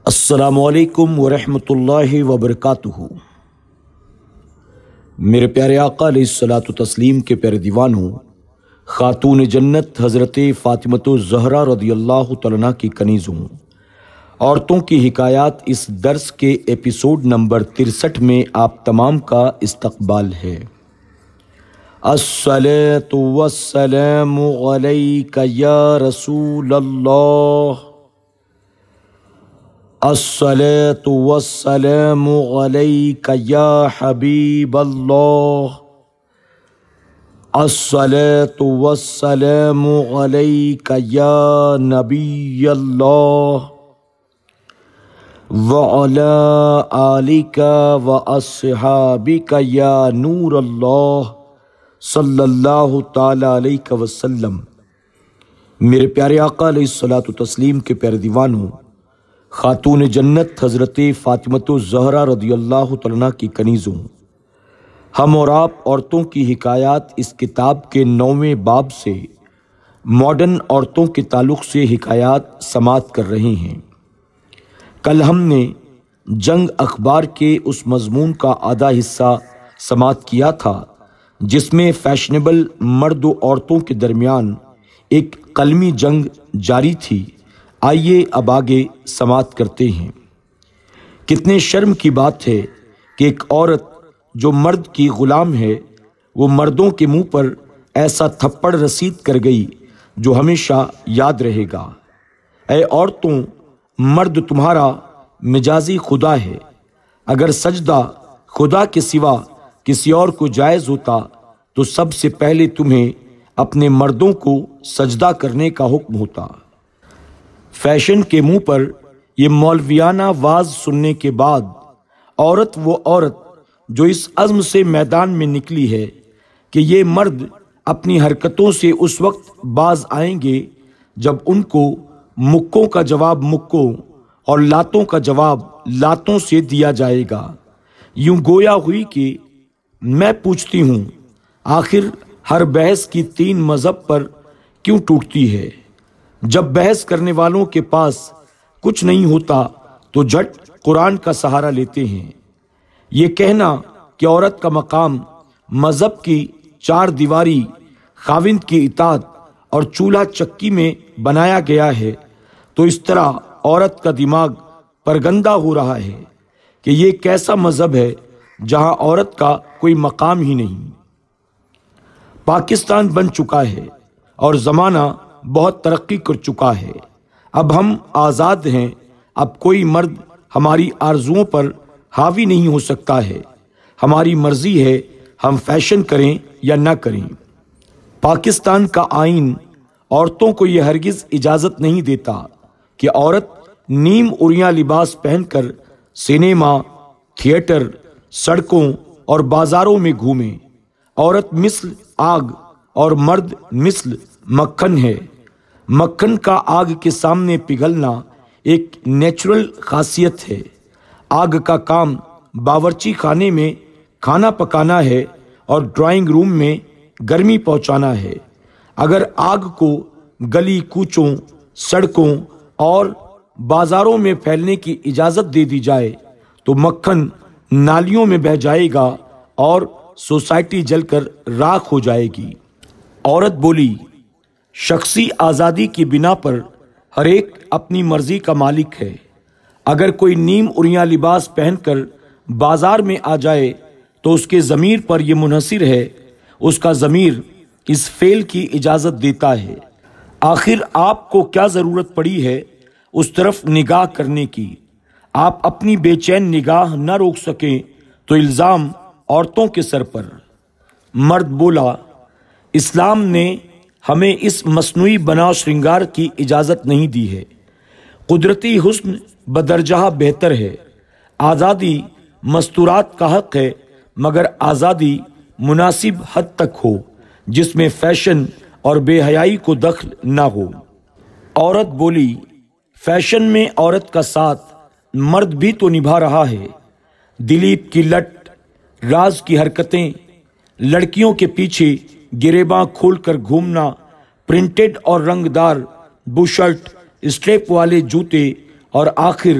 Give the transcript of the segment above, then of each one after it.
السلام علیکم ورحمۃ اللہ وبرکاتہ۔ میرے پیارے آقا علیہ الصلاۃ والتسلیم کے پیارے دیوانوں، خاتون جنت حضرت فاطمۃ الزہرا رضی اللہ تعالیٰ عنہا کی کنیزوں، عورتوں کی حکایات اس درس کے ایپیسوڈ نمبر 63 میں آپ تمام کا استقبال ہے۔ الصلاۃ والسلام علیک یا رسول اللہ، الصلاۃ والسلام علیک یا حبیب اللہ، الصلاۃ والسلام علیک یا نبی اللہ، وعلی آلک واصحابک یا نور اللہ صلی اللہ تعالی علیہ وسلم۔ میرے پیارے آقا علیہ الصلاۃ والتسلیم کے پیارے دیوانوں، خاتون جنت حضرت فاطمۃ الزہرا رضی اللہ تعالیٰ عنہا کی کنیزوں، ہم اور آپ عورتوں کی حکایات اس کتاب کے 9ویں باب سے ماڈرن عورتوں کے تعلق سے حکایات سماعت کر رہے ہیں۔ کل ہم نے جنگ اخبار کے اس مضمون کا آدھا حصہ سماعت کیا تھا جس میں فیشنیبل مرد و عورتوں کے درمیان ایک قلمی جنگ جاری تھی۔ آئیے اب آگے سماعت کرتے ہیں۔ کتنے شرم کی بات ہے کہ ایک عورت جو مرد کی غلام ہے، وہ مردوں کے منہ پر ایسا تھپڑ رسید کر گئی جو ہمیشہ یاد رہے گا۔ اے عورتوں، مرد تمہارا مجازی خدا ہے۔ اگر سجدہ خدا کے سوا کسی اور کو جائز ہوتا تو سب سے پہلے تمہیں اپنے مردوں کو سجدہ کرنے کا حکم ہوتا۔ فیشن کے منہ پر یہ مولویانہ واز سننے کے بعد عورت وہ عورت جو اس عزم سے میدان میں نکلی ہے کہ یہ مرد اپنی حرکتوں سے اس وقت باز آئیں گے جب ان کو مکوں کا جواب مکوں اور لاتوں کا جواب لاتوں سے دیا جائے گا۔ یوں گویا ہوئی کہ میں پوچھتی ہوں، آخر ہر بحث کی 3 مذہب پر کیوں ٹوٹتی ہے؟ جب بحث کرنے والوں کے پاس کچھ نہیں ہوتا تو جھٹ قرآن کا سہارا لیتے ہیں۔ یہ کہنا کہ عورت کا مقام مذہب کی 4 دیواری، خاوند کی اطاعت اور چولہا چکی میں بنایا گیا ہے، تو اس طرح عورت کا دماغ پرگندہ ہو رہا ہے کہ یہ کیسا مذہب ہے جہاں عورت کا کوئی مقام ہی نہیں۔ پاکستان بن چکا ہے اور زمانہ بہت ترقی کر چکا ہے۔ اب ہم آزاد ہیں، اب کوئی مرد ہماری آرزوؤں پر حاوی نہیں ہو سکتا ہے۔ ہماری مرضی ہے ہم فیشن کریں یا نہ کریں۔ پاکستان کا آئین عورتوں کو یہ ہرگز اجازت نہیں دیتا کہ عورت نیم عریاں لباس پہن کر سینما، تھیٹر، سڑکوں اور بازاروں میں گھومے۔ عورت مثل آگ اور مرد مثل مکھن ہے۔ مکھن کا آگ کے سامنے پگھلنا ایک نیچرل خاصیت ہے۔ آگ کا کام باورچی خانے میں کھانا پکانا ہے اور ڈرائنگ روم میں گرمی پہنچانا ہے۔ اگر آگ کو گلی کوچوں، سڑکوں اور بازاروں میں پھیلنے کی اجازت دے دی جائے تو مکھن نالیوں میں بہہ جائے گا اور سوسائٹی جل کر راکھ ہو جائے گی۔ عورت بولی، شخصی آزادی کی بنا پر ہر ایک اپنی مرضی کا مالک ہے۔ اگر کوئی نیم عریاں لباس پہن کر بازار میں آ جائے تو اس کے ضمیر پر یہ منحصر ہے، اس کا ضمیر اس فعل کی اجازت دیتا ہے۔ آخر آپ کو کیا ضرورت پڑی ہے اس طرف نگاہ کرنے کی؟ آپ اپنی بے چین نگاہ نہ روک سکیں تو الزام عورتوں کے سر پر۔ مرد بولا، اسلام نے ہمیں اس مصنوعی بناؤ شرنگار کی اجازت نہیں دی ہے۔ قدرتی حسن بدرجہ بہتر ہے۔ آزادی مستورات کا حق ہے، مگر آزادی مناسب حد تک ہو جس میں فیشن اور بے حیائی کو دخل نہ ہو۔ عورت بولی، فیشن میں عورت کا ساتھ مرد بھی تو نبھا رہا ہے۔ دلیپ کی لٹ، راز کی حرکتیں، لڑکیوں کے پیچھے گریباں کھول کر گھومنا، پرنٹڈ اور رنگ دار بوشرٹ، اسٹریپ والے جوتے اور آخر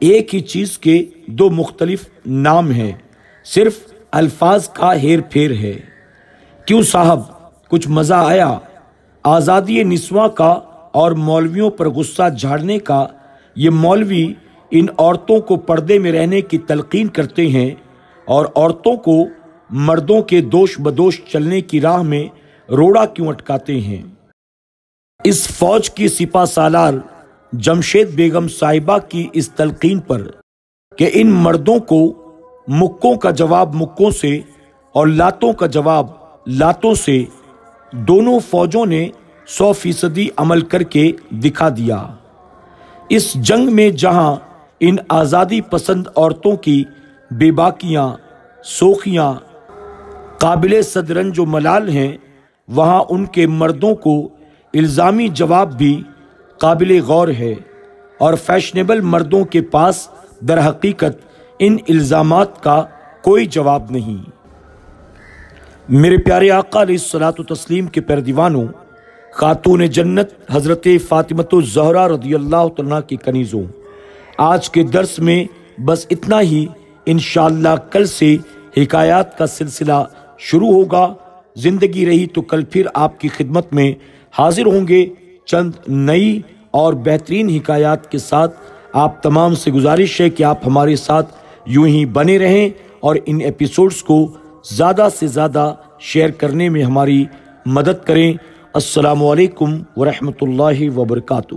ایک ہی چیز کے دو مختلف نام ہیں، صرف الفاظ کا ہیر پھیر ہے۔ کیوں صاحب، کچھ مزہ آیا؟ آزادی نسواں کا اور مولویوں پر غصہ جھاڑنے کا یہ مولوی ان عورتوں کو پردے میں رہنے کی تلقین کرتے ہیں اور عورتوں کو مردوں کے دوش بدوش چلنے کی راہ میں روڑا کیوں اٹکاتے ہیں؟ اس فوج کی سپہ سالار جمشید بیگم صاحبہ کی اس تلقین پر کہ ان مردوں کو مکوں کا جواب مکوں سے اور لاتوں کا جواب لاتوں سے، دونوں فوجوں نے 100% عمل کر کے دکھا دیا۔ اس جنگ میں جہاں ان آزادی پسند عورتوں کی بے باکیاں سوخیاں قابل صدرنج و ملال ہیں، وہاں ان کے مردوں کو الزامی جواب بھی قابل غور ہے، اور فیشنیبل مردوں کے پاس در حقیقت ان الزامات کا کوئی جواب نہیں۔ میرے پیارے آقا علیہ الصلوۃ والتسلیم کے پیردیوانوں، خاتون جنت حضرت فاطمۃ الزہرا رضی اللہ تعالیٰ کی کنیزوں، آج کے درس میں بس اتنا ہی۔ انشاءاللہ کل سے حکایات کا سلسلہ شروع ہوگا۔ زندگی رہی تو کل پھر آپ کی خدمت میں حاضر ہوں گے چند نئی اور بہترین حکایات کے ساتھ۔ آپ تمام سے گزارش ہے کہ آپ ہمارے ساتھ یوں ہی بنے رہیں اور ان ایپیسوڈز کو زیادہ سے زیادہ شیئر کرنے میں ہماری مدد کریں۔ السلام علیکم ورحمۃ اللہ وبرکاتہ۔